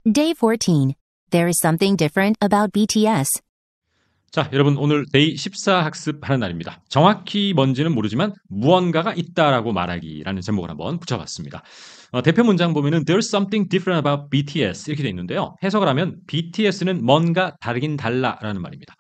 Day 14. There is something different about BTS. 자, 여러분 오늘 데이 14 학습하는 날입니다. 정확히 뭔지는 모르지만 무언가가 있다라고 말하기라는 제목을 한번 붙여봤습니다. 대표 문장 보면은 There's something different about BTS 이렇게 돼 있는데요. 해석을 하면 BTS는 뭔가 다르긴 달라라는 말입니다.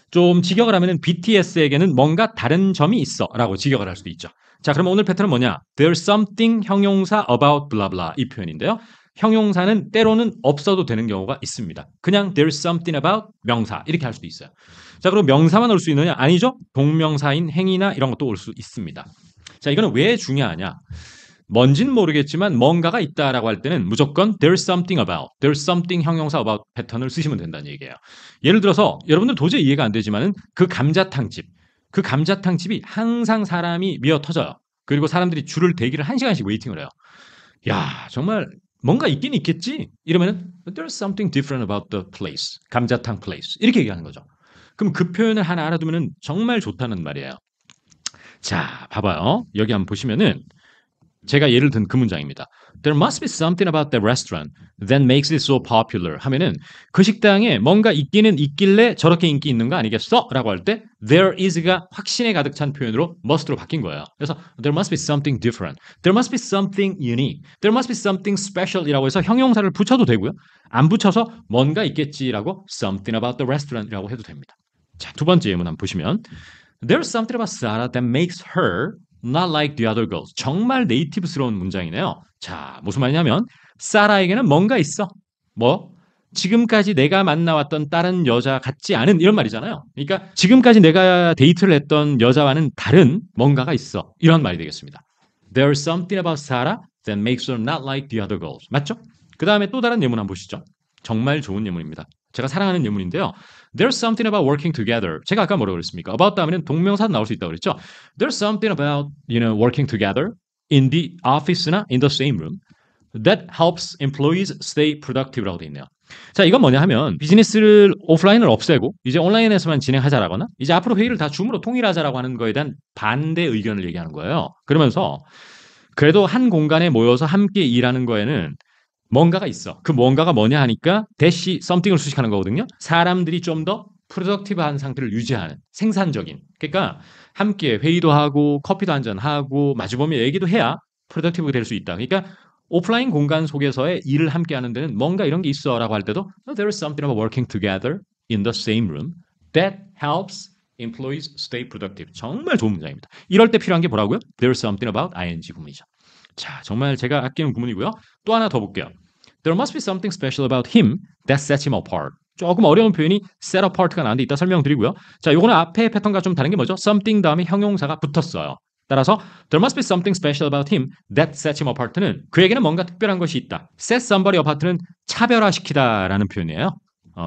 좀 직역을 하면은 BTS에게는 뭔가 다른 점이 있어라고 직역을 할 수도 있죠. 자, 그럼 오늘 패턴은 뭐냐? There's something 형용사 about blah blah 이 표현인데요. 형용사는 때로는 없어도 되는 경우가 있습니다. 그냥 there's something about 명사 이렇게 할 수도 있어요. 자, 그럼 명사만 올 수 있느냐? 아니죠. 동명사인 행위나 이런 것도 올 수 있습니다. 자, 이거는 왜 중요하냐? 뭔진 모르겠지만 뭔가가 있다라고 할 때는 무조건 there's something about, there's something 형용사 about 패턴을 쓰시면 된다는 얘기예요. 예를 들어서 여러분들 도저히 이해가 안 되지만은 그 감자탕집이 항상 사람이 미어 터져요. 그리고 사람들이 줄을 대기를 1시간씩 웨이팅을 해요. 야, 정말 뭔가 있긴 있겠지? 이러면은 there's something different about the place. 감자탕 place. 이렇게 얘기하는 거죠. 그럼 그 표현을 하나 알아두면은 정말 좋다는 말이에요. 자, 봐봐요. 여기 한번 보시면은 제가 예를 든 그 문장입니다. There must be something about the restaurant that makes it so popular 하면은 그 식당에 뭔가 있기는 있길래 저렇게 인기 있는 거 아니겠어? 라고 할 때 there is가 확신에 가득 찬 표현으로 must로 바뀐 거예요. 그래서 there must be something different. There must be something unique. There must be something special 이라고 해서 형용사를 붙여도 되고요. 안 붙여서 뭔가 있겠지라고 something about the restaurant 이라고 해도 됩니다. 자, 두 번째 예문 한번 보시면 There's something about Sarah that makes her not like the other girls. 정말 네이티브스러운 문장이네요. 자, 무슨 말이냐면 사라에게는 뭔가 있어. 뭐? 지금까지 내가 만나왔던 다른 여자 같지 않은 이런 말이잖아요. 그러니까 지금까지 내가 데이트를 했던 여자와는 다른 뭔가가 있어. 이런 말이 되겠습니다. There's something about Sarah that makes her not like the other girls. 맞죠? 그 다음에 또 다른 예문 한번 보시죠. 정말 좋은 예문입니다. 제가 사랑하는 예문인데요. There's something about working together. 제가 아까 뭐라고 그랬습니까? about 다음에는 동명사도 나올 수 있다고 그랬죠. There's something about, working together in the office나 in the same room that helps employees stay productive라고 돼 있네요. 자, 이건 뭐냐 하면 비즈니스를 오프라인을 없애고 이제 온라인에서만 진행하자라거나 이제 앞으로 회의를 다 줌으로 통일하자라고 하는 거에 대한 반대 의견을 얘기하는 거예요. 그러면서 그래도 한 공간에 모여서 함께 일하는 거에는 뭔가가 있어. 그 뭔가가 뭐냐 하니까 대시 something을 수식하는 거거든요. 사람들이 좀 더 프로덕티브한 상태를 유지하는 생산적인. 그러니까 함께 회의도 하고 커피도 한잔하고 마주보며 얘기도 해야 프로덕티브가 될 수 있다. 그러니까 오프라인 공간 속에서의 일을 함께 하는 데는 뭔가 이런 게 있어라고 할 때도 There is something about working together in the same room that helps employees stay productive. 정말 좋은 문장입니다. 이럴 때 필요한 게 뭐라고요? There is something about ing 구문이죠. 자, 정말 제가 아끼는 구문이고요. 또 하나 더 볼게요. There must be something special about him that sets him apart. 조금 어려운 표현이 set apart가 나왔는데 이따 설명드리고요. 자, 요거는 앞에 패턴과 좀 다른 게 뭐죠? something 다음에 형용사가 붙었어요. 따라서 there must be something special about him that sets him apart는 그에게는 뭔가 특별한 것이 있다. set somebody apart는 차별화시키다라는 표현이에요.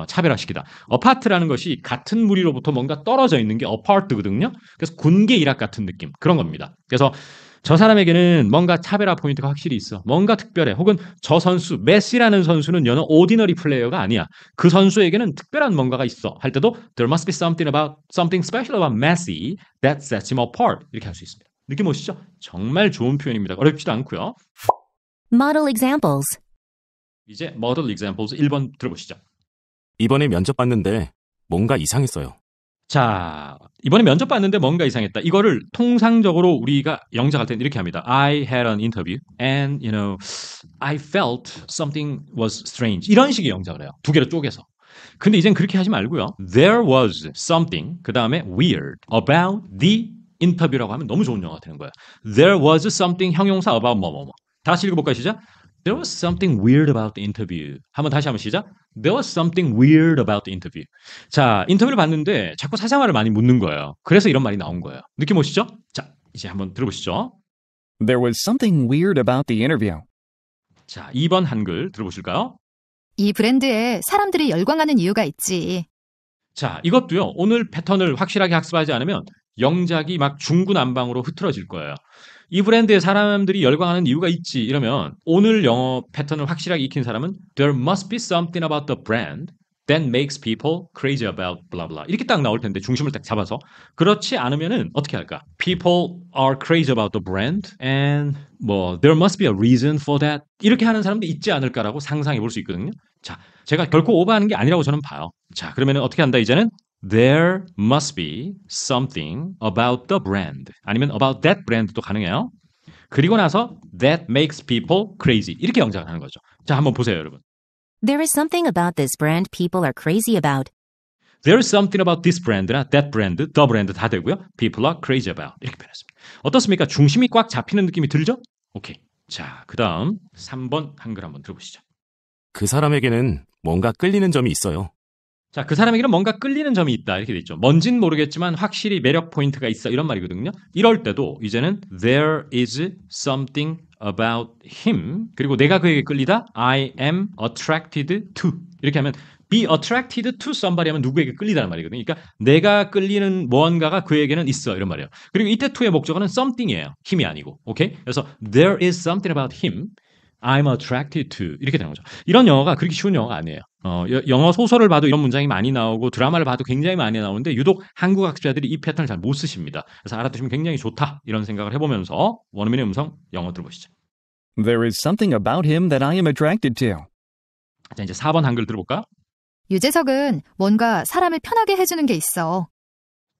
차별화시키다. apart라는 것이 같은 무리로부터 뭔가 떨어져 있는 게 apart거든요. 그래서 군계 일학 같은 느낌 그런 겁니다. 그래서 저 사람에게는 뭔가 차별화 포인트가 확실히 있어. 뭔가 특별해. 혹은 저 선수, 메시라는 선수는 여느 오디너리 플레이어가 아니야. 그 선수에게는 특별한 뭔가가 있어. 할 때도 there must be something special about Messi that sets him apart. 이렇게 할 수 있습니다. 느낌 오시죠? 정말 좋은 표현입니다. 어렵지도 않고요. Model examples. 이제 model examples 1번 들어보시죠. 이번에 면접 봤는데 뭔가 이상했어요. 자, 이번에 면접 봤는데 뭔가 이상했다. 이거를 통상적으로 우리가 영작할 때는 이렇게 합니다. I had an interview and, I felt something was strange. 이런 식의 영작을 해요. 두 개로 쪼개서. 근데 이젠 그렇게 하지 말고요. There was something, 그 다음에 weird about the interview라고 하면 너무 좋은 영어가 되는 거예요. There was something 형용사 about 뭐뭐뭐. 다시 읽어볼까요, 시작? There was something weird about the interview. 다시 한번 시작. There was something weird about the interview. 자, 인터뷰를 봤는데 자꾸 사생활을 많이 묻는 거예요. 그래서 이런 말이 나온 거예요. 느낌 오시죠? 자, 이제 한번 들어보시죠. There was something weird about the interview. 자, 2번 한글 들어보실까요? 이 브랜드에 사람들이 열광하는 이유가 있지. 자, 이것도요. 오늘 패턴을 확실하게 학습하지 않으면 영작이 막 중구난방으로 흐트러질 거예요. 이 브랜드에 사람들이 열광하는 이유가 있지 이러면 오늘 영어 패턴을 확실하게 익힌 사람은 There must be something about the brand that makes people crazy about blah blah 이렇게 딱 나올 텐데 중심을 딱 잡아서 그렇지 않으면은 어떻게 할까? People are crazy about the brand and 뭐 there must be a reason for that 이렇게 하는 사람도 있지 않을까라고 상상해 볼 수 있거든요. 자, 제가 결코 오버하는 게 아니라고 저는 봐요. 자, 그러면은 어떻게 한다 이제는 There must be something about the brand 아니면 about that brand도 가능해요. 그리고 나서 that makes people crazy 이렇게 영작을 하는 거죠. 자, 한번 보세요, 여러분. There is something about this brand people are crazy about. There's something about this brand나 that brand, the brand 다 되고요. People are crazy about 이렇게 표현했습니다. 어떻습니까? 중심이 꽉 잡히는 느낌이 들죠? 오케이. 자, 그 다음 3번 한글 한번 들어보시죠. 그 사람에게는 뭔가 끌리는 점이 있어요. 자, 그 사람에게는 뭔가 끌리는 점이 있다 이렇게 돼 있죠. 뭔진 모르겠지만 확실히 매력 포인트가 있어 이런 말이거든요. 이럴 때도 이제는 there is something about him 그리고 내가 그에게 끌리다 I am attracted to 이렇게 하면 be attracted to somebody 하면 누구에게 끌리다는 말이거든요. 그러니까 내가 끌리는 무언가가 그에게는 있어 이런 말이에요. 그리고 이때 to의 목적어는 something이에요. 힘이 아니고. 오케이? 그래서 there is something about him I'm attracted to 이렇게 되는 거죠. 이런 영어가 그렇게 쉬운 영어가 아니에요. 영어 소설을 봐도 이런 문장이 많이 나오고 드라마를 봐도 굉장히 많이 나오는데 유독 한국 학자들이 이 패턴을 잘 못 쓰십니다. 그래서 알아두시면 굉장히 좋다 이런 생각을 해보면서 원어민의 음성 영어 들어보시죠. There is something about him that I am attracted to. 자, 이제 4번 한글 들어볼까? 유재석은 뭔가 사람을 편하게 해주는 게 있어.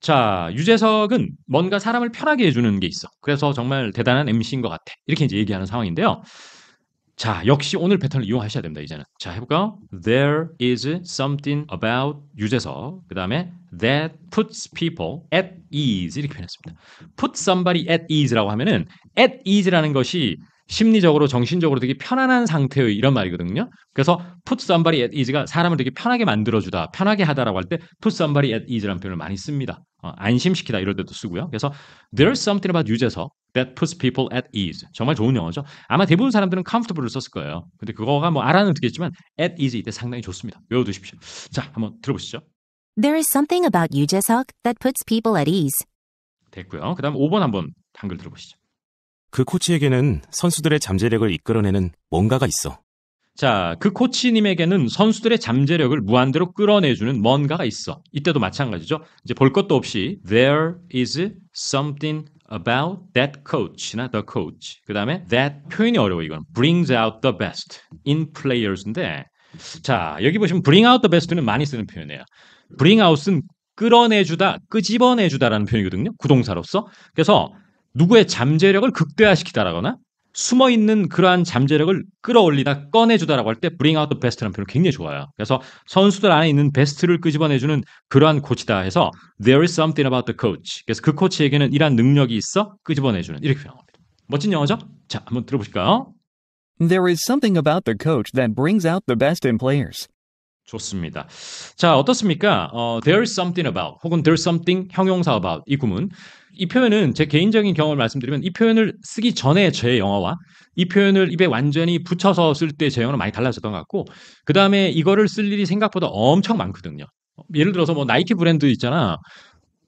자, 유재석은 뭔가 사람을 편하게 해주는 게 있어. 그래서 정말 대단한 MC인 것 같아. 이렇게 이제 얘기하는 상황인데요. 자, 역시 오늘 패턴을 이용하셔야 됩니다, 이제는. 자, 해볼까요? There is something about 유재석. 그 다음에 that puts people at ease. 이렇게 표현했습니다. put somebody at ease라고 하면은 at ease라는 것이 심리적으로, 정신적으로 되게 편안한 상태의 이런 말이거든요. 그래서 put somebody at ease가 사람을 되게 편하게 만들어주다, 편하게 하다라고 할 때 put somebody at ease라는 표현을 많이 씁니다. 안심시키다 이럴 때도 쓰고요. 그래서 there's something about 유재석 that puts people at ease. 정말 좋은 영어죠. 아마 대부분 사람들은 comfortable을 썼을 거예요. 근데 그거가 뭐 알아는 듣겠지만 at ease 이때 상당히 좋습니다. 외워두십시오. 자, 한번 들어보시죠. There is something about 유재석 that puts people at ease. 됐고요. 그 다음 5번 한번 한글 들어보시죠. 그 코치에게는 선수들의 잠재력을 이끌어내는 뭔가가 있어. 자, 그 코치님에게는 선수들의 잠재력을 무한대로 끌어내주는 뭔가가 있어. 이때도 마찬가지죠. 이제 볼 것도 없이 there is something about that coach나 the coach. 그 다음에 that 표현이 어려워 이건. brings out the best in players인데 자, 여기 보시면 bring out the best는 많이 쓰는 표현이에요. bring out은 끌어내주다, 끄집어내주다라는 표현이거든요. 구동사로서. 그래서 누구의 잠재력을 극대화시키다라거나 숨어있는 그러한 잠재력을 끌어올리다 꺼내주다라고 할 때 bring out the best라는 표현은 굉장히 좋아요. 그래서 선수들 안에 있는 베스트를 끄집어내주는 그러한 코치다 해서 there is something about the coach. 그래서 그 코치에게는 이러한 능력이 있어 끄집어내주는 이렇게 표현합니다. 멋진 영어죠? 자, 한번 들어보실까요? There is something about the coach that brings out the best in players. 좋습니다. 자, 어떻습니까? There is something about 혹은 there's something 형용사 about 이 구문 이 표현은 제 개인적인 경험을 말씀드리면 이 표현을 쓰기 전에 제 영어와 이 표현을 입에 완전히 붙여서 쓸 때 제 영어는 많이 달라졌던 것 같고 그 다음에 이거를 쓸 일이 생각보다 엄청 많거든요. 예를 들어서 뭐 나이키 브랜드 있잖아.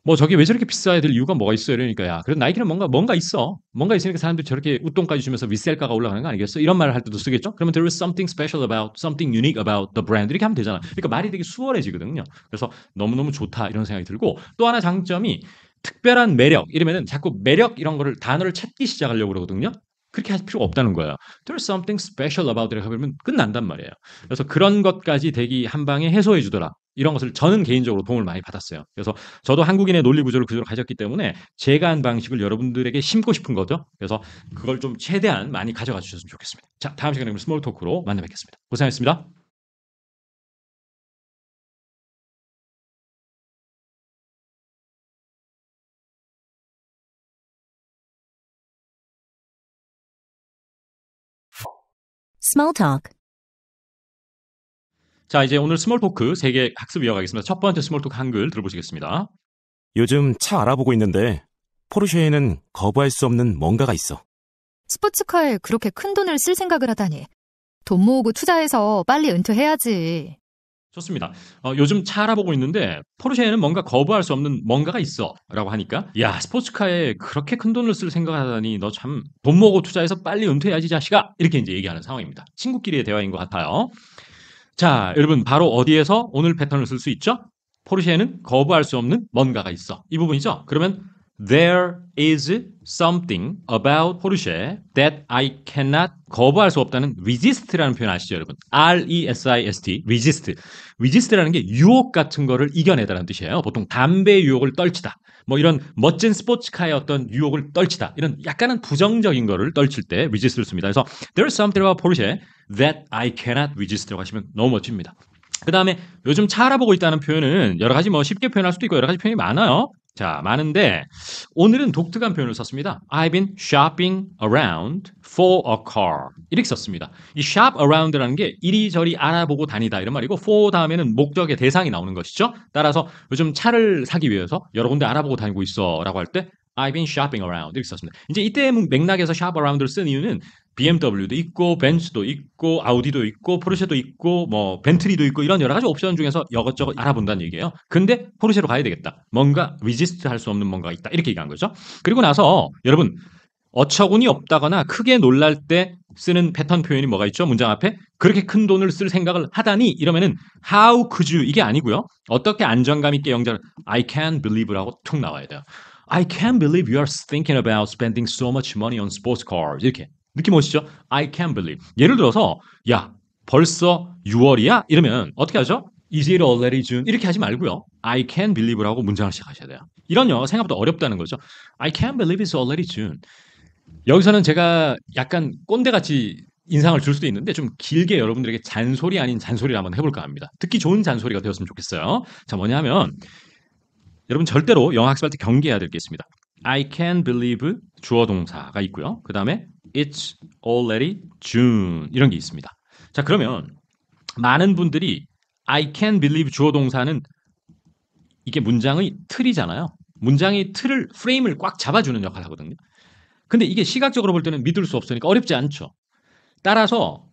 뭐 저게 왜 저렇게 비싸야 될 이유가 뭐가 있어? 이러니까 야, 그래도 나이키는 뭔가 있어. 뭔가 있으니까 사람들이 저렇게 웃돈까지 주면서 리셀가가 올라가는 거 아니겠어? 이런 말을 할 때도 쓰겠죠? 그러면 there is something special about, something unique about the brand 이렇게 하면 되잖아. 그러니까 말이 되게 수월해지거든요. 그래서 너무너무 좋다 이런 생각이 들고 또 하나 장점이 특별한 매력 이러면은 자꾸 매력 이런 거를 단어를 찾기 시작하려고 그러거든요. 그렇게 할 필요가 없다는 거예요. There's something special about it 하면 끝난단 말이에요. 그래서 그런 것까지 대기 한 방에 해소해 주더라. 이런 것을 저는 개인적으로 도움을 많이 받았어요. 그래서 저도 한국인의 논리 구조를 그대로 가졌기 때문에 제가 한 방식을 여러분들에게 심고 싶은 거죠. 그래서 그걸 좀 최대한 많이 가져가 주셨으면 좋겠습니다. 자, 다음 시간에 스몰 토크로 만나 뵙겠습니다. 고생하셨습니다. Small talk. 자, 이제 오늘 스몰 토크 3개 학습 이어가겠습니다. 첫 번째 스몰 토크 한글 들어보시겠습니다. 요즘 차 알아보고 있는데 포르쉐에는 거부할 수 없는 뭔가가 있어. 스포츠카에 그렇게 큰 돈을 쓸 생각을 하다니. 돈 모으고 투자해서 빨리 은퇴해야지. 좋습니다. 요즘 차 알아보고 있는데 포르쉐에는 뭔가 거부할 수 없는 뭔가가 있어 라고 하니까 야, 스포츠카에 그렇게 큰 돈을 쓸 생각을 하다니 너 참 돈 모으고 투자해서 빨리 은퇴해야지 자식아 이렇게 이제 얘기하는 상황입니다. 친구끼리의 대화인 것 같아요. 자, 여러분 바로 어디에서 오늘 패턴을 쓸 수 있죠? 포르쉐에는 거부할 수 없는 뭔가가 있어. 이 부분이죠. 그러면 There is something about Porsche that I cannot 거부할 수 없다는 resist라는 표현 아시죠, 여러분? R-E-S-I-S-T, resist. resist라는 게 유혹 같은 거를 이겨내다라는 뜻이에요. 보통 담배의 유혹을 떨치다. 뭐 이런 멋진 스포츠카의 어떤 유혹을 떨치다. 이런 약간은 부정적인 거를 떨칠 때 resist를 씁니다. 그래서 There is something about Porsche that I cannot resist라고 하시면 너무 멋집니다. 그 다음에 요즘 차 알아보고 있다는 표현은 여러 가지 뭐 쉽게 표현할 수도 있고 여러 가지 표현이 많아요. 자, 많은데 오늘은 독특한 표현을 썼습니다. I've been shopping around for a car. 이렇게 썼습니다. 이 shop around라는 게 이리저리 알아보고 다니다 이런 말이고 for 다음에는 목적의 대상이 나오는 것이죠. 따라서 요즘 차를 사기 위해서 여러 군데 알아보고 다니고 있어 라고 할 때 I've been shopping around 이렇게 썼습니다. 이제 이때 맥락에서 shop around를 쓴 이유는 BMW도 있고 벤츠도 있고 아우디도 있고 포르쉐도 있고 뭐 벤틀리도 있고 이런 여러 가지 옵션 중에서 이것저것 알아본다는 얘기예요. 근데 포르쉐로 가야 되겠다. 뭔가 resist 할 수 없는 뭔가가 있다. 이렇게 얘기한 거죠. 그리고 나서 여러분 어처구니 없다거나 크게 놀랄 때 쓰는 패턴 표현이 뭐가 있죠? 문장 앞에 그렇게 큰 돈을 쓸 생각을 하다니 이러면은 how could you 이게 아니고요. 어떻게 안정감 있게 영작을 I can't believe라고 툭 나와야 돼요. I can't believe you are thinking about spending so much money on sports cars. 이렇게. 느낌 오시죠? I can't believe. 예를 들어서 야 벌써 6월이야? 이러면 어떻게 하죠? Is it already June? 이렇게 하지 말고요. I can't believe라고 문장을 시작하셔야 돼요. 이런 영어가 생각보다 어렵다는 거죠. I can't believe it's already June. 여기서는 제가 약간 꼰대같이 인상을 줄 수도 있는데 좀 길게 여러분들에게 잔소리 아닌 잔소리를 한번 해볼까 합니다. 듣기 좋은 잔소리가 되었으면 좋겠어요. 자, 뭐냐 하면 여러분 절대로 영어 학습할 때 경계해야 될 게 있습니다. I can't believe 주어 동사가 있고요. 그 다음에 It's already June 이런 게 있습니다. 자, 그러면 많은 분들이 I can't believe 주어 동사는 이게 문장의 틀이잖아요. 문장의 틀을 프레임을 꽉 잡아주는 역할을 하거든요. 근데 이게 시각적으로 볼 때는 믿을 수 없으니까 어렵지 않죠. 따라서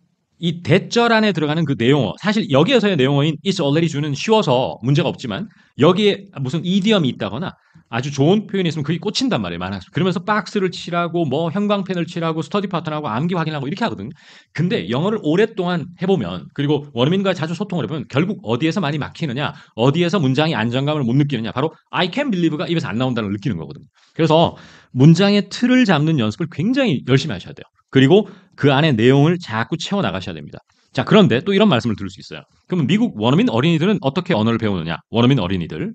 이 대절 안에 들어가는 그 내용어 사실 여기에서의 내용어인 It's already June은 쉬워서 문제가 없지만 여기에 무슨 이디엄이 있다거나 아주 좋은 표현이 있으면 그게 꽂힌단 말이에요. 많아서. 그러면서 박스를 칠하고 뭐 형광펜을 칠하고 스터디 파트너하고 암기 확인하고 이렇게 하거든요. 근데 영어를 오랫동안 해보면 그리고 원어민과 자주 소통을 해보면 결국 어디에서 많이 막히느냐 어디에서 문장이 안정감을 못 느끼느냐 바로 I can't believe가 입에서 안 나온다는 걸 느끼는 거거든요. 그래서 문장의 틀을 잡는 연습을 굉장히 열심히 하셔야 돼요. 그리고 그 안에 내용을 자꾸 채워나가셔야 됩니다. 자, 그런데 또 이런 말씀을 들을 수 있어요. 그러면 미국 원어민 어린이들은 어떻게 언어를 배우느냐? 원어민 어린이들.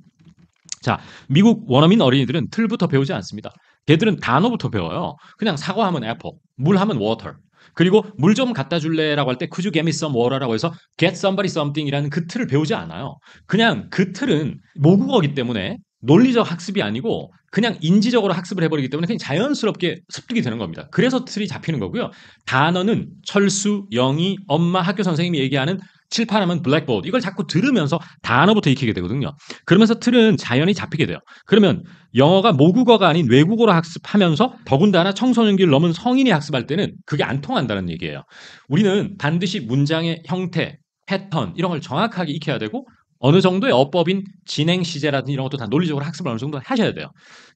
자, 미국 원어민 어린이들은 틀부터 배우지 않습니다. 걔들은 단어부터 배워요. 그냥 사과하면 apple, 물 하면 water. 그리고 물 좀 갖다 줄래라고 할 때 could you get me some water라고 해서 get somebody something이라는 그 틀을 배우지 않아요. 그냥 그 틀은 모국어이기 때문에 논리적 학습이 아니고 그냥 인지적으로 학습을 해버리기 때문에 그냥 자연스럽게 습득이 되는 겁니다. 그래서 틀이 잡히는 거고요. 단어는 철수, 영희, 엄마, 학교 선생님이 얘기하는 칠판하면 블랙보드 이걸 자꾸 들으면서 단어부터 익히게 되거든요. 그러면서 틀은 자연히 잡히게 돼요. 그러면 영어가 모국어가 아닌 외국어로 학습하면서 더군다나 청소년기를 넘은 성인이 학습할 때는 그게 안 통한다는 얘기예요. 우리는 반드시 문장의 형태, 패턴 이런 걸 정확하게 익혀야 되고 어느 정도의 어법인 진행 시제라든지 이런 것도 다 논리적으로 학습을 어느 정도 하셔야 돼요.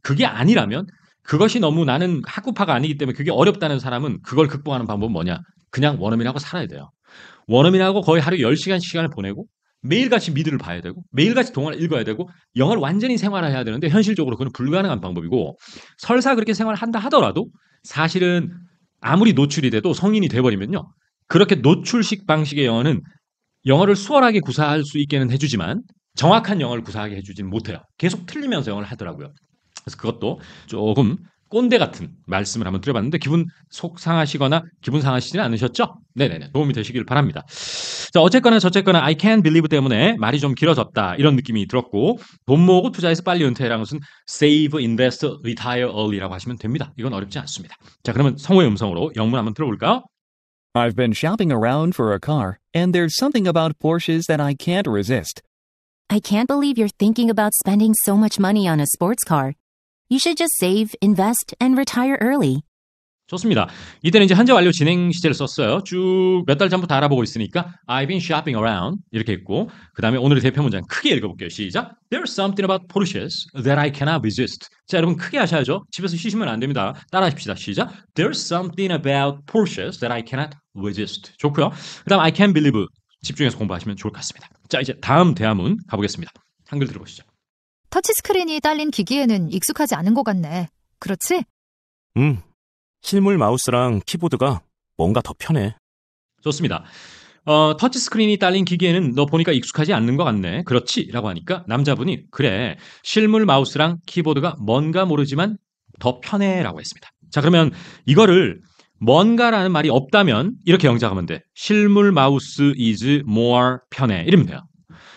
그게 아니라면 그것이 너무 나는 학구파가 아니기 때문에 그게 어렵다는 사람은 그걸 극복하는 방법은 뭐냐? 그냥 원어민하고 살아야 돼요. 원어민하고 거의 하루 10시간 시간을 보내고 매일같이 미드를 봐야 되고 매일같이 동화를 읽어야 되고 영어를 완전히 생활화해야 되는데 현실적으로 그건 불가능한 방법이고 설사 그렇게 생활한다 하더라도 사실은 아무리 노출이 돼도 성인이 돼버리면요. 그렇게 노출식 방식의 영어는 영어를 수월하게 구사할 수 있게는 해주지만 정확한 영어를 구사하게 해주지는 못해요. 계속 틀리면서 영어를 하더라고요. 그래서 그것도 조금 꼰대 같은 말씀을 한번 드려봤는데 기분 속상하시거나 기분 상하시지는 않으셨죠? 네네네. 도움이 되시길 바랍니다. 자, 어쨌거나 저쨌거나 I can't believe 때문에 말이 좀 길어졌다 이런 느낌이 들었고 돈 모으고 투자해서 빨리 은퇴라는 것은 save, invest, retire early라고 하시면 됩니다. 이건 어렵지 않습니다. 자, 그러면 성우의 음성으로 영문 한번 들어볼까요? I've been shopping around for a car, and there's something about Porsches that I can't resist. I can't believe you're thinking about spending so much money on a sports car. You should just save, invest, and retire early. 좋습니다. 이때는 이제 현재 완료 진행 시제를 썼어요. 쭉 몇 달 전부터 알아보고 있으니까 I've been shopping around 이렇게 했고 그 다음에 오늘의 대표 문장 크게 읽어볼게요. 시작. There's something about Porsches that I cannot resist. 자, 여러분 크게 하셔야죠. 집에서 쉬시면 안 됩니다. 따라하십시다. 시작. There's something about Porsches that I cannot resist. 좋고요. 그 다음 I can't believe 집중해서 공부하시면 좋을 것 같습니다. 자, 이제 다음 대화문 가보겠습니다. 한글 들어보시죠. 터치스크린이 딸린 기기에는 익숙하지 않은 것 같네. 그렇지? 실물 마우스랑 키보드가 뭔가 더 편해. 좋습니다. 터치스크린이 딸린 기기에는 너 보니까 익숙하지 않는 것 같네. 그렇지? 라고 하니까 남자분이 그래, 실물 마우스랑 키보드가 뭔가 모르지만 더 편해 라고 했습니다. 자, 그러면 이거를 뭔가라는 말이 없다면 이렇게 영작하면 돼. 실물 마우스 is more 편해. 이러면 돼요.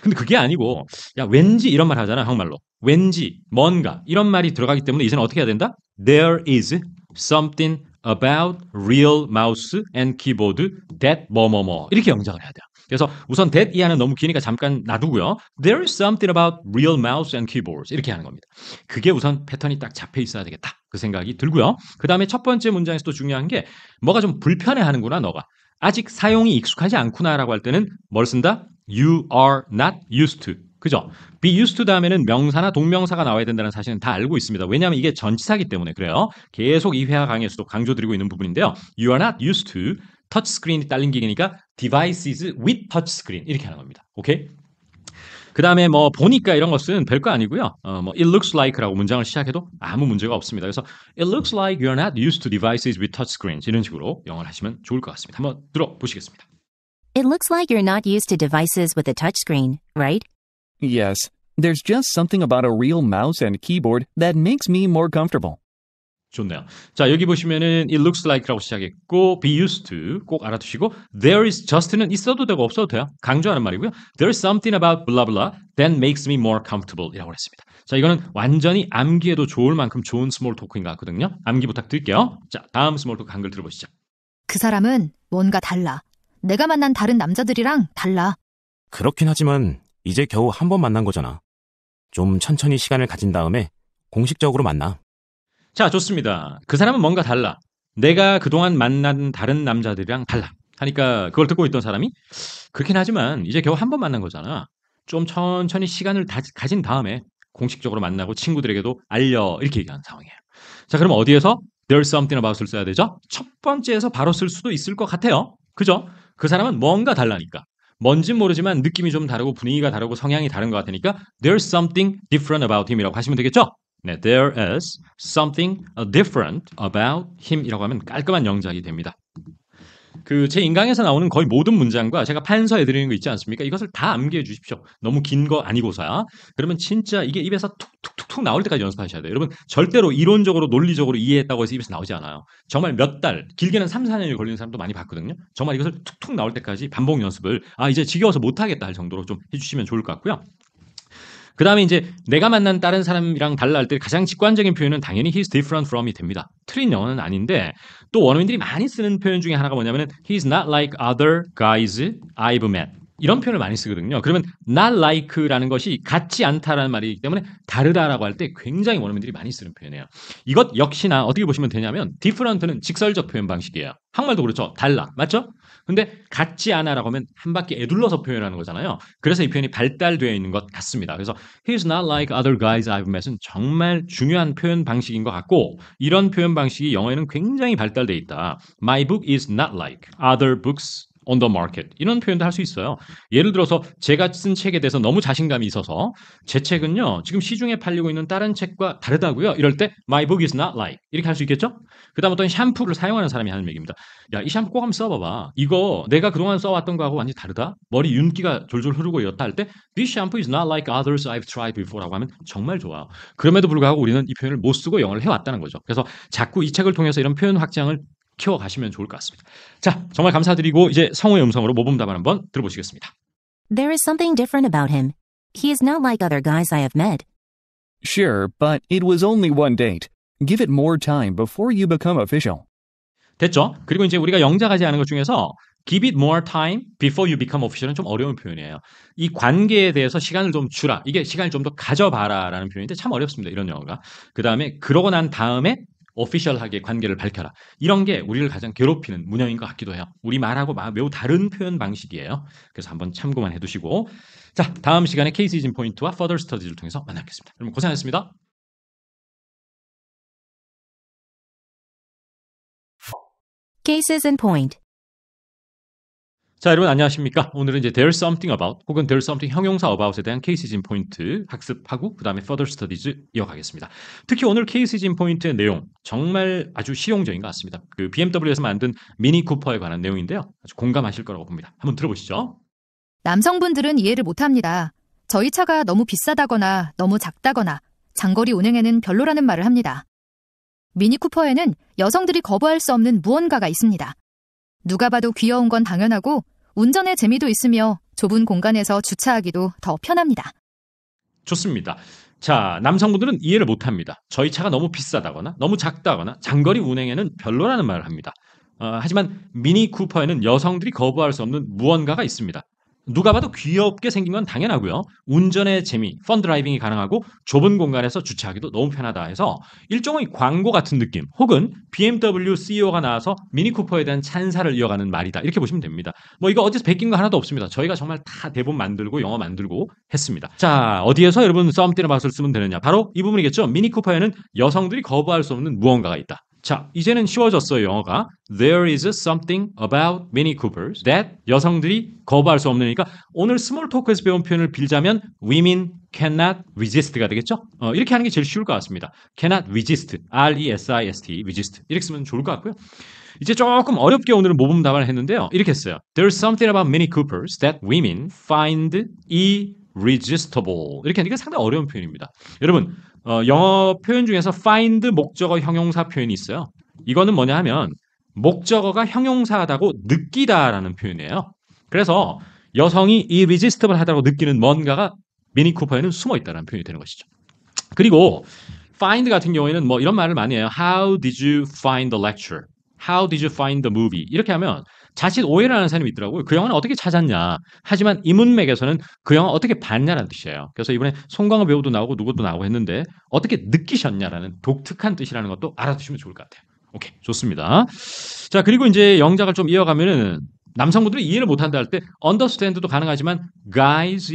근데 그게 아니고 야, 왠지 이런 말 하잖아, 한국말로. 왠지, 뭔가 이런 말이 들어가기 때문에 이제는 어떻게 해야 된다? There is something about real mouse and keyboard that 뭐뭐뭐 이렇게 영작을 해야 돼요. 그래서 우선 that 이하는 너무 기니까 잠깐 놔두고요. There is something about real mouse and keyboards 이렇게 하는 겁니다. 그게 우선 패턴이 딱 잡혀 있어야 되겠다. 그 생각이 들고요. 그 다음에 첫 번째 문장에서 또 중요한 게 뭐가 좀 불편해하는구나 너가. 아직 사용이 익숙하지 않구나라고 할 때는 뭘 쓴다? You are not used to. 그죠? be used to 다음에는 명사나 동명사가 나와야 된다는 사실은 다 알고 있습니다. 왜냐하면 이게 전치사기 때문에 그래요. 계속 이 회화 강의에서도 강조드리고 있는 부분인데요. You are not used to 터치스크린이 딸린 기기니까 devices with touchscreen 이렇게 하는 겁니다. 오케이? 그 다음에 뭐 보니까 이런 것은 별거 아니고요. 뭐 it looks like라고 문장을 시작해도 아무 문제가 없습니다. 그래서 it looks like you're not used to devices with touchscreens 이런 식으로 영어를 하시면 좋을 것 같습니다. 한번 들어보시겠습니다. It looks like you're not used to devices with a touchscreen, right? Yes, there's just something about a real mouse and keyboard that makes me more comfortable. 좋네요. 자, 여기 보시면은 it looks like라고 시작했고 be used to 꼭 알아두시고 there is just는 있어도 되고 없어도 돼요. 강조하는 말이고요. There's something about blah blah that makes me more comfortable 이라고 했습니다. 자, 이거는 완전히 암기해도 좋을 만큼 좋은 스몰 토크인 것 같거든요. 암기 부탁드릴게요. 자, 다음 스몰 토크 한글 들어보시죠. 그 사람은 뭔가 달라. 내가 만난 다른 남자들이랑 달라. 그렇긴 하지만 이제 겨우 한 번 만난 거잖아. 좀 천천히 시간을 가진 다음에 공식적으로 만나. 자, 좋습니다. 그 사람은 뭔가 달라. 내가 그동안 만난 다른 남자들이랑 달라. 하니까 그걸 듣고 있던 사람이 그렇긴 하지만 이제 겨우 한 번 만난 거잖아. 좀 천천히 시간을 가진 다음에 공식적으로 만나고 친구들에게도 알려. 이렇게 얘기하는 상황이에요. 자, 그럼 어디에서 there's something about을 써야 되죠? 첫 번째에서 바로 쓸 수도 있을 것 같아요. 그죠? 그 사람은 뭔가 달라니까. 뭔진 모르지만 느낌이 좀 다르고 분위기가 다르고 성향이 다른 것 같으니까 there's something different about him 이라고 하시면 되겠죠? 네, there is something different about him 이라고 하면 깔끔한 영작이 됩니다. 그 제 인강에서 나오는 거의 모든 문장과 제가 판서해 드리는 거 있지 않습니까? 이것을 다 암기해 주십시오. 너무 긴 거 아니고서야. 그러면 진짜 이게 입에서 툭툭툭툭 나올 때까지 연습하셔야 돼요. 여러분 절대로 이론적으로 논리적으로 이해했다고 해서 입에서 나오지 않아요. 정말 몇 달, 길게는 3, 4년이 걸리는 사람도 많이 봤거든요. 정말 이것을 툭툭 나올 때까지 반복 연습을 이제 지겨워서 못하겠다 할 정도로 좀 해주시면 좋을 것 같고요. 그 다음에 이제 내가 만난 다른 사람이랑 달라 할 때 가장 직관적인 표현은 당연히 he's different from이 됩니다. 틀린 영어는 아닌데 또 원어민들이 많이 쓰는 표현 중에 하나가 뭐냐면은 he's not like other guys I've met 이런 표현을 많이 쓰거든요. 그러면 not like라는 것이 같지 않다라는 말이기 때문에 다르다라고 할 때 굉장히 원어민들이 많이 쓰는 표현이에요. 이것 역시나 어떻게 보시면 되냐면 different는 직설적 표현 방식이에요. 한국말도 그렇죠. 달라. 맞죠? 근데 같지 않아라고 하면 한 바퀴 에둘러서 표현하는 거잖아요. 그래서 이 표현이 발달되어 있는 것 같습니다. 그래서 he's not like other guys I've met은 정말 중요한 표현 방식인 것 같고 이런 표현 방식이 영어에는 굉장히 발달되어 있다. My book is not like other books on the market 이런 표현도 할 수 있어요. 예를 들어서 제가 쓴 책에 대해서 너무 자신감이 있어서 제 책은요 지금 시중에 팔리고 있는 다른 책과 다르다고요. 이럴 때 my book is not like 이렇게 할 수 있겠죠? 그 다음 어떤 샴푸를 사용하는 사람이 하는 얘기입니다. 야, 이 샴푸 꼭 한번 써봐봐. 이거 내가 그동안 써왔던 거하고 완전히 다르다. 머리 윤기가 졸졸 흐르고 이렇다 할 때 this shampoo is not like others I've tried before라고 하면 정말 좋아요. 그럼에도 불구하고 우리는 이 표현을 못 쓰고 영어를 해왔다는 거죠. 그래서 자꾸 이 책을 통해서 이런 표현 확장을 키워가시면 좋을 것 같습니다. 자, 정말 감사드리고 이제 성우의 음성으로 모범답안 한번 들어보시겠습니다. There is something different about him. He is not like other guys I have met. Sure, but it was only one date. Give it more time before you become official. 됐죠? 그리고 이제 우리가 영작하지 않은 것 중에서 give it more time before you become official은 좀 어려운 표현이에요. 이 관계에 대해서 시간을 좀 주라. 이게 시간을 좀 더 가져봐라 라는 표현인데 참 어렵습니다. 이런 영어가. 그 다음에 그러고 난 다음에 오피셜하게 관계를 밝혀라. 이런 게 우리를 가장 괴롭히는 문형인 것 같기도 해요. 우리 말하고 매우 다른 표현 방식이에요. 그래서 한번 참고만 해두시고 자, 다음 시간에 케이스 이진 포인트와 further studies를 통해서 만나겠습니다. 여러분 고생하셨습니다. Cases in point. 자, 여러분 안녕하십니까? 오늘은 이제 there's something about 혹은 there's something 형용사 about에 대한 케이스 인 포인트 학습하고 그 다음에 further studies 이어가겠습니다. 특히 오늘 케이스 인 포인트의 내용 정말 아주 실용적인 것 같습니다. 그 BMW에서 만든 미니 쿠퍼에 관한 내용인데요. 아주 공감하실 거라고 봅니다. 한번 들어보시죠. 남성분들은 이해를 못합니다. 저희 차가 너무 비싸다거나 너무 작다거나 장거리 운행에는 별로라는 말을 합니다. 미니 쿠퍼에는 여성들이 거부할 수 없는 무언가가 있습니다. 누가 봐도 귀여운 건 당연하고 운전의 재미도 있으며 좁은 공간에서 주차하기도 더 편합니다. 좋습니다. 자, 남성분들은 이해를 못합니다. 저희 차가 너무 비싸다거나 너무 작다거나 장거리 운행에는 별로라는 말을 합니다. 하지만 미니 쿠퍼에는 여성들이 거부할 수 없는 무언가가 있습니다. 누가 봐도 귀엽게 생긴 건 당연하고요. 운전의 재미, 펀 드라이빙이 가능하고 좁은 공간에서 주차하기도 너무 편하다 해서 일종의 광고 같은 느낌 혹은 BMW CEO가 나와서 미니 쿠퍼에 대한 찬사를 이어가는 말이다. 이렇게 보시면 됩니다. 뭐 이거 어디서 베낀 거 하나도 없습니다. 저희가 정말 다 대본 만들고 영어 만들고 했습니다. 자, 어디에서 여러분 썸띵 어바웃을 쓰면 되느냐? 바로 이 부분이겠죠. 미니 쿠퍼에는 여성들이 거부할 수 없는 무언가가 있다. 자, 이제는 쉬워졌어요, 영어가. There is something about Mini Coopers that 여성들이 거부할 수 없으니까 오늘 스몰 토크에서 배운 표현을 빌자면 women cannot resist가 되겠죠? 이렇게 하는 게 제일 쉬울 것 같습니다. cannot resist, R-E-S-I-S-T, resist. 이렇게 쓰면 좋을 것 같고요. 이제 조금 어렵게 오늘은 모범 답안을 했는데요. 이렇게 했어요. There's something about Mini Coopers that women find irresistible. 이렇게 하니까 상당히 어려운 표현입니다. 여러분, 영어 표현 중에서 find 목적어 형용사 표현이 있어요. 이거는 뭐냐 하면 목적어가 형용사하다고 느끼다라는 표현이에요. 그래서 여성이 irresistible 하다고 느끼는 뭔가가 미니 쿠퍼에는 숨어 있다는 표현이 되는 것이죠. 그리고 find 같은 경우에는 뭐 이런 말을 많이 해요. How did you find the lecture? How did you find the movie? 이렇게 하면 자칫 오해를 하는 사람이 있더라고요. 그 영화는 어떻게 찾았냐. 하지만 이 문맥에서는 그 영화 어떻게 봤냐라는 뜻이에요. 그래서 이번에 송강호 배우도 나오고 누구도 나오고 했는데 어떻게 느끼셨냐라는 독특한 뜻이라는 것도 알아두시면 좋을 것 같아요. 오케이, 좋습니다. 자, 그리고 이제 영작을 좀 이어가면은 남성분들이 이해를 못한다 할 때 understand도 가능하지만 guys,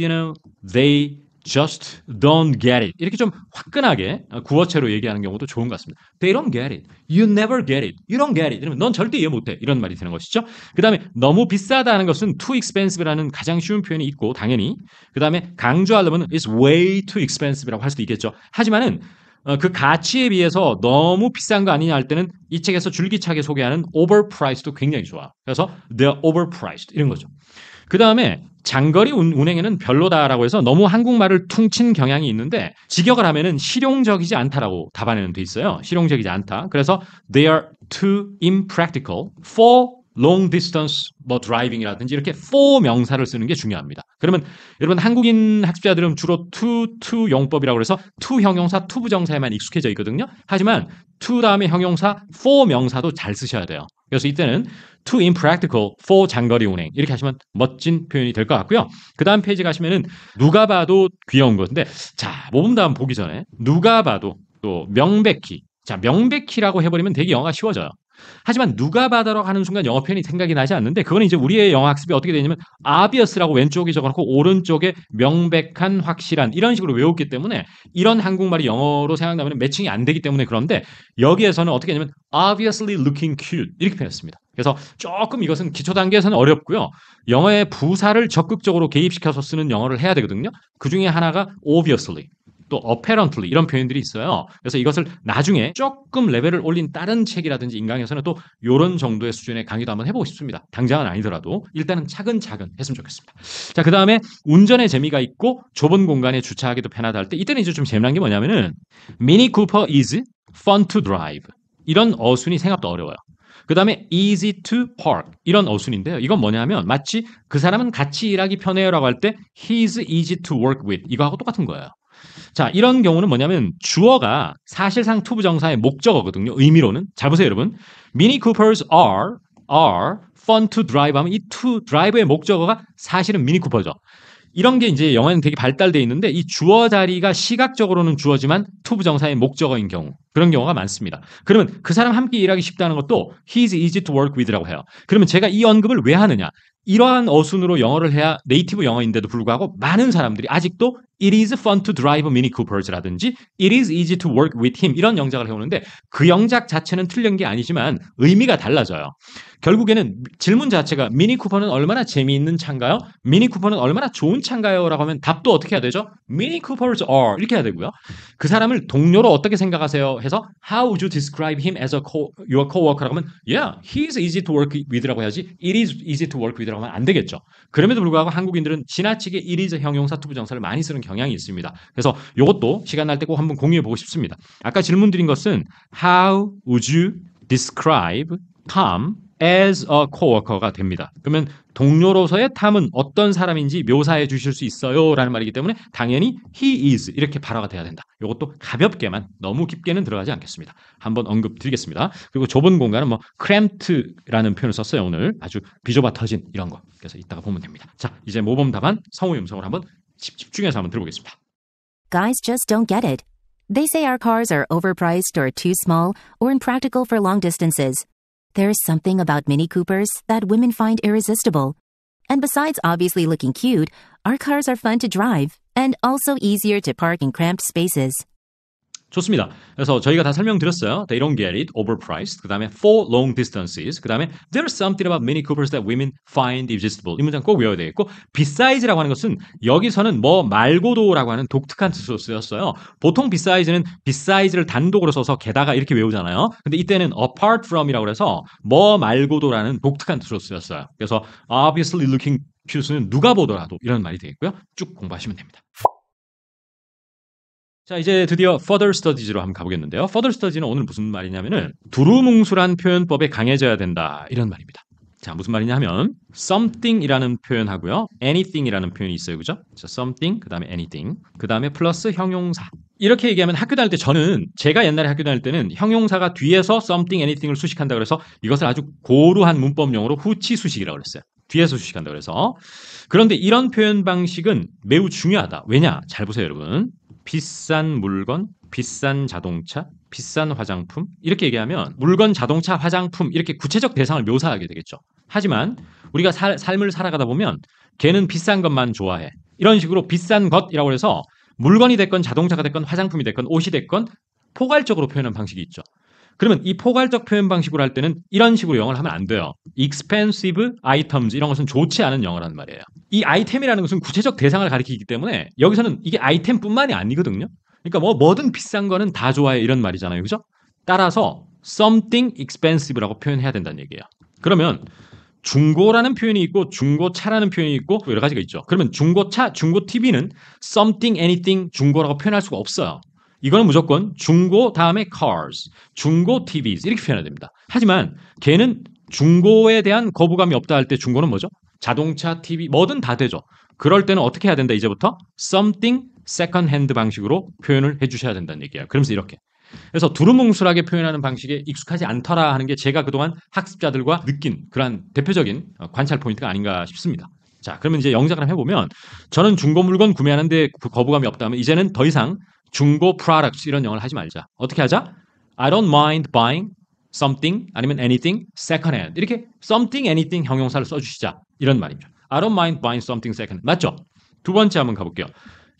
they just don't get it. 이렇게 좀 화끈하게 구어체로 얘기하는 경우도 좋은 것 같습니다. They don't get it. You never get it. You don't get it. 이러면 넌 절대 이해 못해. 이런 말이 되는 것이죠. 그 다음에 너무 비싸다는 것은 too expensive라는 가장 쉬운 표현이 있고 당연히 그 다음에 강조하려면 it's way too expensive라고 할 수도 있겠죠. 하지만은 그 가치에 비해서 너무 비싼 거 아니냐 할 때는 이 책에서 줄기차게 소개하는 overpriced도 굉장히 좋아. 그래서 they're overpriced 이런 거죠. 그 다음에 장거리 운행에는 별로다라고 해서 너무 한국말을 퉁친 경향이 있는데 직역을 하면은 실용적이지 않다라고 답안에는 돼 있어요. 실용적이지 않다. 그래서 they are too impractical for long distance 뭐 driving이라든지 이렇게 for 명사를 쓰는 게 중요합니다. 그러면 여러분 한국인 학습자들은 주로 to 용법이라고 해서 to 형용사, to 부정사에만 익숙해져 있거든요. 하지만 to 다음에 형용사, for 명사도 잘 쓰셔야 돼요. 그래서 이때는 too impractical for 장거리 운행 이렇게 하시면 멋진 표현이 될 것 같고요. 그 다음 페이지 가시면은 누가 봐도 귀여운 건데 자, 모범 답안 보기 전에 누가 봐도 또 명백히 자, 명백히라고 해버리면 되게 영어가 쉬워져요. 하지만 누가 봐도라고 하는 순간 영어 표현이 생각이 나지 않는데 그거는 이제 우리의 영어 학습이 어떻게 되냐면 obvious라고 왼쪽에 적어놓고 오른쪽에 명백한, 확실한 이런 식으로 외웠기 때문에 이런 한국말이 영어로 생각나면 매칭이 안 되기 때문에 그런데 여기에서는 어떻게 하냐면 obviously looking cute 이렇게 표현했습니다. 그래서 조금 이것은 기초 단계에서는 어렵고요. 영어의 부사를 적극적으로 개입시켜서 쓰는 영어를 해야 되거든요. 그 중에 하나가 obviously 또 apparently 이런 표현들이 있어요. 그래서 이것을 나중에 조금 레벨을 올린 다른 책이라든지 인강에서는 또 이런 정도의 수준의 강의도 한번 해보고 싶습니다. 당장은 아니더라도 일단은 차근차근 했으면 좋겠습니다. 자, 그 다음에 운전의 재미가 있고 좁은 공간에 주차하기도 편하다 할 때 이때는 이제 좀 재미난 게 뭐냐면은 Mini Cooper is fun to drive 이런 어순이 생각보다 어려워요. 그 다음에 easy to park 이런 어순인데요. 이건 뭐냐면 마치 그 사람은 같이 일하기 편해요라고 할 때 he's easy to work with 이거하고 똑같은 거예요. 자, 이런 경우는 뭐냐면 주어가 사실상 투부정사의 목적어거든요. 의미로는. 잘 보세요, 여러분. Mini Coopers are fun to drive 하면 이 to drive의 목적어가 사실은 미니 쿠퍼죠. 이런 게 이제 영어에는 되게 발달되어 있는데 이 주어 자리가 시각적으로는 주어지만 투부정사의 목적어인 경우 그런 경우가 많습니다. 그러면 그 사람 함께 일하기 쉽다는 것도 he's easy to work with라고 해요. 그러면 제가 이 언급을 왜 하느냐? 이러한 어순으로 영어를 해야 네이티브 영어인데도 불구하고 많은 사람들이 아직도 It is fun to drive Mini Coopers라든지 It is easy to work with him 이런 영작을 해오는데 그 영작 자체는 틀린 게 아니지만 의미가 달라져요. 결국에는 질문 자체가 미니 쿠퍼는 얼마나 재미있는 차인가요? 미니 쿠퍼는 얼마나 좋은 차인가요? 라고 하면 답도 어떻게 해야 되죠? Mini Coopers are 이렇게 해야 되고요. 그 사람을 동료로 어떻게 생각하세요? 해서 How would you describe him as your coworker? 라고 하면 Yeah, he is easy to work with라고 해야지 It is easy to work with라고 하면 안 되겠죠. 그럼에도 불구하고 한국인들은 지나치게 it is 형용사 투부정사를 많이 쓰는 경향이 있습니다. 그래서 이것도 시간 날 때 꼭 한번 공유해 보고 싶습니다. 아까 질문 드린 것은 How would you describe Tom as a coworker가 됩니다. 그러면 동료로서의 탐은 어떤 사람인지 묘사해 주실 수 있어요? 라는 말이기 때문에 당연히 he is 이렇게 발화가 돼야 된다. 이것도 가볍게만 너무 깊게는 들어가지 않겠습니다. 한번 언급 드리겠습니다. 그리고 좁은 공간은 뭐 cramped라는 표현을 썼어요. 오늘 아주 비좁아 터진 이런 거. 그래서 이따가 보면 됩니다. 자, 이제 모범 답안 성우의 음성을 한번 집중해서 한번 들어보겠습니다. Guys just don't get it. They say our cars are overpriced or too small or impractical for long distances. There's something about Mini Coopers that women find irresistible. And besides obviously looking cute, our cars are fun to drive and also easier to park in cramped spaces. 좋습니다. 그래서 저희가 다 설명드렸어요. They don't get it, overpriced. 그 다음에 for long distances. 그 다음에 there's something about Mini Coopers that women find irresistible. 이 문장 꼭 외워야 되겠고 beside라고 하는 것은 여기서는 뭐 말고도라고 하는 독특한 뜻으로 쓰였어요. 보통 beside는 beside를 단독으로 써서 게다가 이렇게 외우잖아요. 근데 이때는 apart from이라고 해서 뭐 말고도라는 독특한 뜻으로 쓰였어요. 그래서 obviously looking cute는 누가 보더라도 이런 말이 되겠고요. 쭉 공부하시면 됩니다. 자, 이제 드디어 further studies로 한번 가보겠는데요. further studies는 오늘 무슨 말이냐면은 두루뭉술한 표현법에 강해져야 된다 이런 말입니다. 자, 무슨 말이냐 하면 something이라는 표현하고요. anything이라는 표현이 있어요. 그죠? 자, something, 그 다음에 anything, 그 다음에 플러스 형용사. 이렇게 얘기하면 학교 다닐 때 제가 옛날에 학교 다닐 때는 형용사가 뒤에서 something, anything을 수식한다 그래서 이것을 아주 고루한 문법용어로 후치 수식이라고 그랬어요. 뒤에서 수식한다 그래서. 그런데 이런 표현 방식은 매우 중요하다. 왜냐? 잘 보세요, 여러분. 비싼 물건, 비싼 자동차, 비싼 화장품 이렇게 얘기하면 물건, 자동차, 화장품 이렇게 구체적 대상을 묘사하게 되겠죠. 하지만 우리가 삶을 살아가다 보면 걔는 비싼 것만 좋아해. 이런 식으로 비싼 것이라고 해서 물건이 됐건 자동차가 됐건 화장품이 됐건 옷이 됐건 포괄적으로 표현하는 방식이 있죠. 그러면 이 포괄적 표현 방식으로 할 때는 이런 식으로 영어를 하면 안 돼요. expensive items 이런 것은 좋지 않은 영어라는 말이에요. 이 아이템이라는 것은 구체적 대상을 가리키기 때문에 여기서는 이게 아이템뿐만이 아니거든요. 그러니까 뭐든 비싼 거는 다 좋아해 이런 말이잖아요. 그죠? 따라서 something expensive라고 표현해야 된다는 얘기예요. 그러면 중고라는 표현이 있고 중고차라는 표현이 있고 여러 가지가 있죠. 그러면 중고차, 중고 TV는 something, anything 중고라고 표현할 수가 없어요. 이거는 무조건 중고 다음에 cars, 중고 TVs 이렇게 표현해야 됩니다. 하지만 걔는 중고에 대한 거부감이 없다 할 때 중고는 뭐죠? 자동차, TV 뭐든 다 되죠. 그럴 때는 어떻게 해야 된다 이제부터? something second hand 방식으로 표현을 해주셔야 된다는 얘기예요. 그러면서 이렇게. 그래서 두루뭉술하게 표현하는 방식에 익숙하지 않더라 하는 게 제가 그동안 학습자들과 느낀 그러한 대표적인 관찰 포인트가 아닌가 싶습니다. 자, 그러면 이제 영작을 해보면 저는 중고 물건 구매하는데 거부감이 없다면 이제는 더 이상 중고 products 이런 영어를 하지 말자. 어떻게 하자? I don't mind buying something 아니면 anything second hand. 이렇게 something, anything 형용사를 써주시자. 이런 말입니다. I don't mind buying something second hand. 맞죠? 두 번째 한번 가볼게요.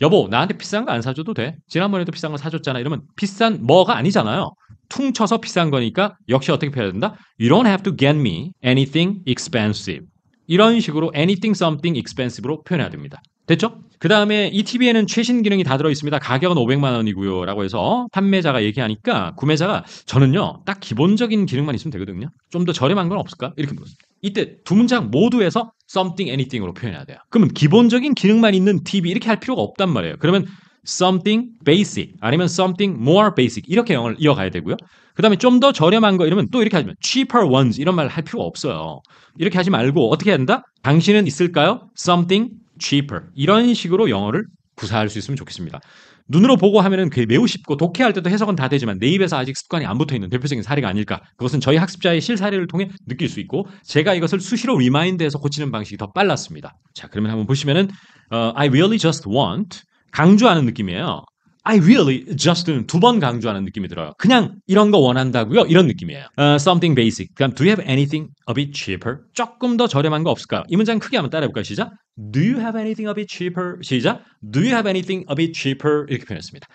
여보, 나한테 비싼 거 안 사줘도 돼. 지난번에도 비싼 거 사줬잖아. 이러면 비싼 뭐가 아니잖아요. 퉁쳐서 비싼 거니까 역시 어떻게 표현해야 된다? You don't have to get me anything expensive. 이런 식으로 anything, something expensive로 표현해야 됩니다. 됐죠? 그 다음에 이 TV에는 최신 기능이 다 들어있습니다. 가격은 500만 원이고요. 라고 해서 판매자가 얘기하니까 구매자가 저는요. 딱 기본적인 기능만 있으면 되거든요. 좀 더 저렴한 건 없을까? 이렇게 물었습니다. 이때 두 문장 모두에서 something, anything으로 표현해야 돼요. 그러면 기본적인 기능만 있는 TV 이렇게 할 필요가 없단 말이에요. 그러면 something basic 아니면 something more basic 이렇게 영어를 이어가야 되고요. 그 다음에 좀 더 저렴한 거 이러면 또 이렇게 하면 cheaper ones 이런 말 할 필요가 없어요. 이렇게 하지 말고 어떻게 해야 된다? 당신은 있을까요? something cheaper 이런 식으로 영어를 구사할 수 있으면 좋겠습니다. 눈으로 보고 하면은 매우 쉽고 독해할 때도 해석은 다 되지만 내 입에서 아직 습관이 안 붙어있는 대표적인 사례가 아닐까. 그것은 저희 학습자의 실사례를 통해 느낄 수 있고 제가 이것을 수시로 리마인드해서 고치는 방식이 더 빨랐습니다. 자, 그러면 한번 보시면은 I really just want 강조하는 느낌이에요. I really just는 두 번 강조하는 느낌이 들어요. 그냥 이런 거 원한다고요? 이런 느낌이에요. Something basic. 그럼 do you have anything a bit cheaper? 조금 더 저렴한 거 없을까요? 이 문장 크게 한번 따라해볼까요? 시작. Do you have anything a bit cheaper? 시작. Do you have anything a bit cheaper? 이렇게 표현했습니다.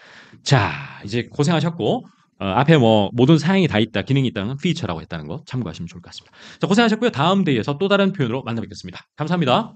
자, 이제 고생하셨고 앞에 뭐 모든 사양이 다 있다, 기능이 있다는 피처라고 했다는 거 참고하시면 좋을 것 같습니다. 자, 고생하셨고요. 다음 대회에서 또 다른 표현으로 만나 뵙겠습니다. 감사합니다.